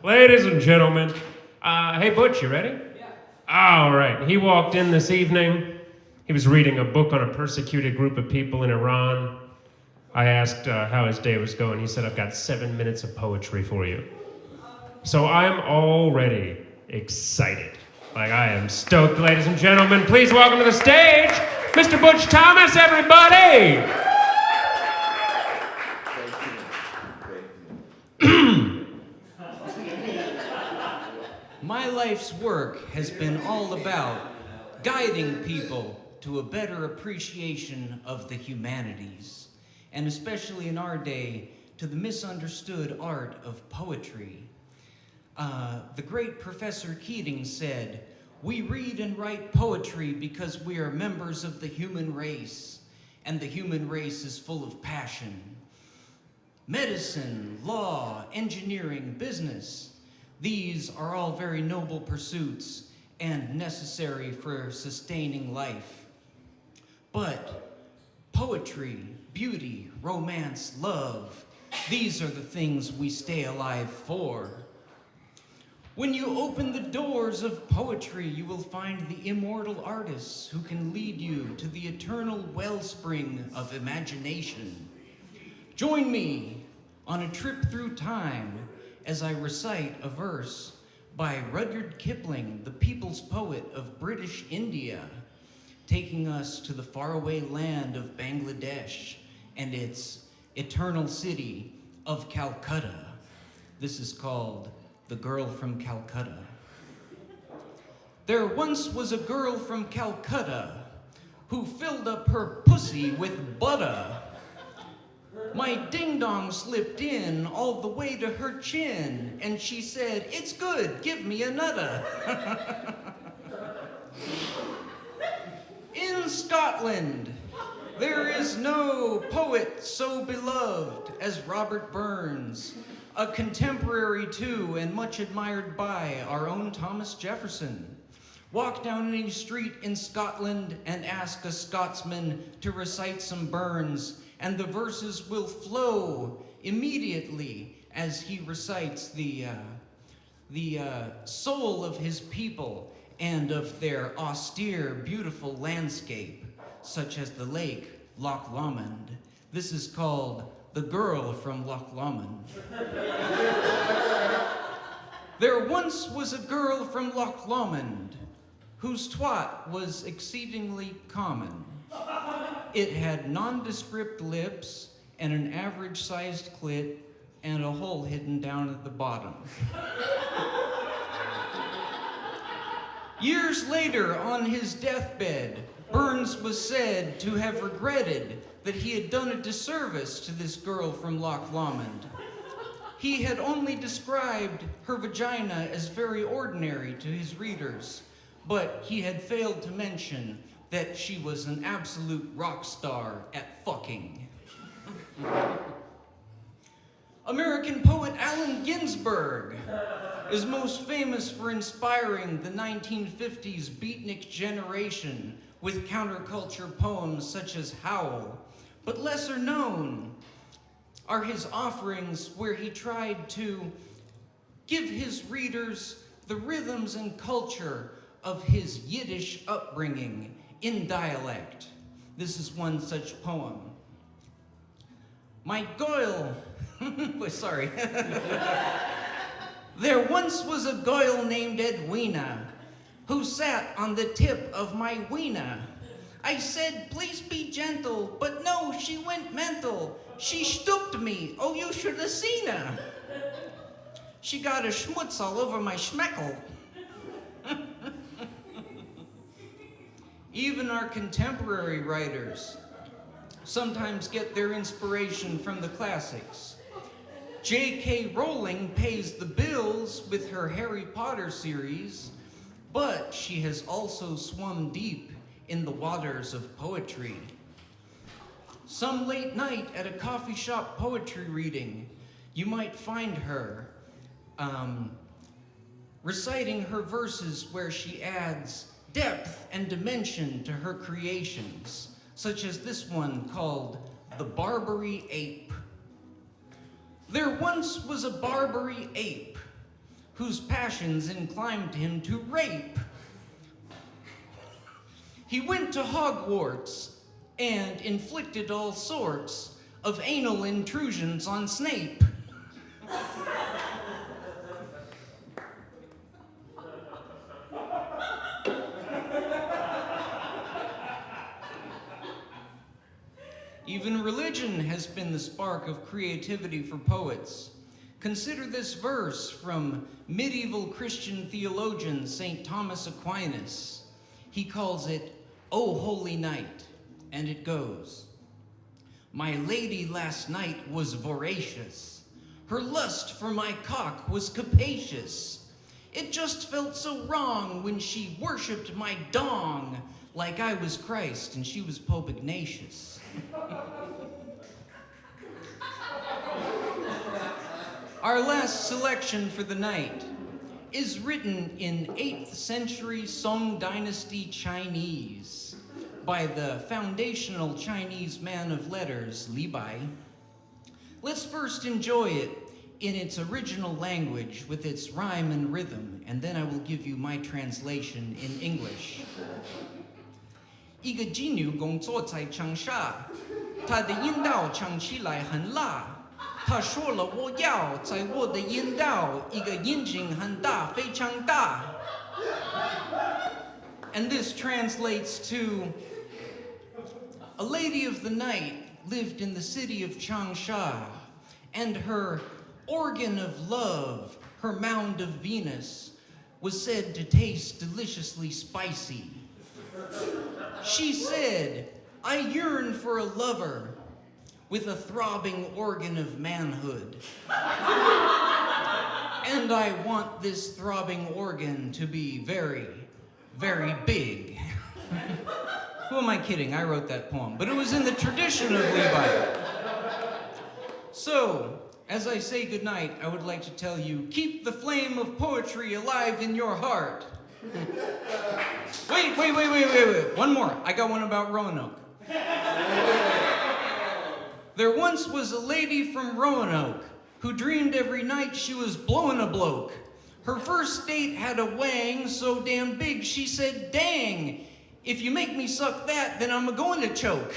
Ladies and gentlemen, hey Butch, you ready? Yeah. All right. He walked in this evening. He was reading a book on a persecuted group of people in Iran. I asked how his day was going. He said, I've got 7 minutes of poetry for you. So I'm already excited. Like, I am stoked, ladies and gentlemen. Please welcome to the stage, Mr. Butch Thomas, everybody! My life's work has been all about guiding people to a better appreciation of the humanities, and especially in our day, to the misunderstood art of poetry. The great Professor Keating said, "We read and write poetry because we are members of the human race, and the human race is full of passion." Medicine, law, engineering, business, these are all very noble pursuits and necessary for sustaining life. But poetry, beauty, romance, love, these are the things we stay alive for. When you open the doors of poetry, you will find the immortal artists who can lead you to the eternal wellspring of imagination. Join me on a trip through time as I recite a verse by Rudyard Kipling, the people's poet of British India, taking us to the faraway land of Bangladesh and its eternal city of Calcutta. This is called The Girl from Calcutta. There once was a girl from Calcutta who filled up her pussy with butter. My ding-dong slipped in all the way to her chin, and she said, "It's good, give me a nutta." In Scotland, there is no poet so beloved as Robert Burns, a contemporary to and much admired by our own Thomas Jefferson. Walk down any street in Scotland and ask a Scotsman to recite some Burns, and the verses will flow immediately as he recites the soul of his people and of their austere, beautiful landscape, such as the lake Loch Lomond. This is called The Girl from Loch Lomond. There once was a girl from Loch Lomond whose twat was exceedingly common. It had nondescript lips and an average-sized clit and a hole hidden down at the bottom. Years later, on his deathbed, Burns was said to have regretted that he had done a disservice to this girl from Loch Lomond. He had only described her vagina as very ordinary to his readers, but he had failed to mention that she was an absolute rock star at fucking. American poet Allen Ginsberg is most famous for inspiring the 1950s beatnik generation with counterculture poems such as Howl, but lesser known are his offerings where he tried to give his readers the rhythms and culture of his Yiddish upbringing in dialect. This is one such poem. My goil, sorry. There once was a goil named Edwina who sat on the tip of my weena. I said, "Please be gentle," but no, she went mental. She stooped me, oh, you should have seen her. She got a schmutz all over my schmeckle. Even our contemporary writers sometimes get their inspiration from the classics. J.K. Rowling pays the bills with her Harry Potter series, but she has also swum deep in the waters of poetry. Some late night at a coffee shop poetry reading, you might find her reciting her verses where she adds depth and dimension to her creations, such as this one called The Barbary Ape. There once was a Barbary ape whose passions inclined him to rape. He went to Hogwarts and inflicted all sorts of anal intrusions on Snape. Even religion has been the spark of creativity for poets. Consider this verse from medieval Christian theologian St. Thomas Aquinas. He calls it, "O Holy Night," and it goes, "My lady last night was voracious. Her lust for my cock was capacious. It just felt so wrong when she worshipped my dong like I was Christ and she was Pope Ignatius." Our last selection for the night is written in 8th century Song Dynasty Chinese by the foundational Chinese man of letters, Li Bai. Let's first enjoy it in its original language with its rhyme and rhythm, and then I will give you my translation in English. 一个妓女工作在长沙，她的阴道尝起来很辣。她说了我要在我的阴道一个眼睛很大，非常大。And this translates to, a lady of the night lived in the city of Changsha, and her organ of love, her mound of Venus, was said to taste deliciously spicy. She said, "I yearn for a lover with a throbbing organ of manhood. And I want this throbbing organ to be very, very big." Who am I kidding? I wrote that poem, but it was in the tradition of Levi. So, as I say goodnight, I would like to tell you, keep the flame of poetry alive in your heart. Wait. One more. I got one about Roanoke. There once was a lady from Roanoke who dreamed every night she was blowing a bloke. Her first date had a wang so damn big she said, "Dang, if you make me suck that, then I'm going to choke."